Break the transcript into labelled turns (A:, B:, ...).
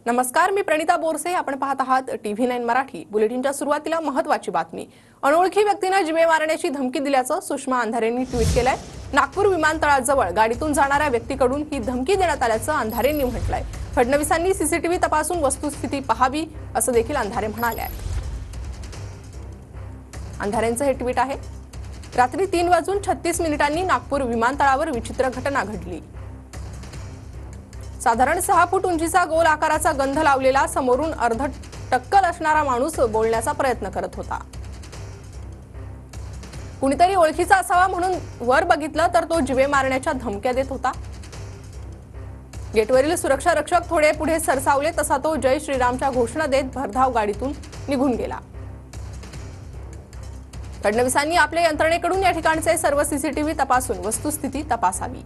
A: नमस्कार, मी प्रणिता बोरसे. आपण पाहत आहात TV9 मराठी. बुलेटिनच्या सुरुवातीला महत्त्वाची बातमी. अनोळखी व्यक्तीने जीवे मारण्याची धमकी दिल्याचं सुषमा अंधारेंनी ट्विट केलंय. नागपूर विमानतळाजवळ गाडीतून जाणाऱ्या व्यक्तीकडून ही धमकी देण्यात आल्याचं अंधारेंनी म्हटलंय. फडणवीसांनी सीसीटीव्ही तपासून वस्तुस्थिती पाहावी असं देखील अंधारे म्हणाले. अंधारेंचं हे ट्विट आहे. रात्री 3:36 नागपूर विमानतळावर विचित्र घटना घडली. साधारण 6 फूट उंचीचा गोल आकाराचा गंध लावलेला समोरून अर्ध टक्कल असणारा माणूस बोलण्याचा प्रयत्न करत होता. कुणीतरी ओळखीचा असावा म्हणून वर बघितलं तर तो जीवे मारण्याच्या धमक्या देत होता. गेटवरील सुरक्षा रक्षक थोडे पुढे सरसावले तसा तो जय श्रीरामच्या घोषणा देत भरधाव गाडीतून निघून गेला. फडणवीसांनी आपल्या यंत्रणेकडून या ठिकाणचे सर्व सीसीटीव्ही तपासून वस्तुस्थिती तपासावी.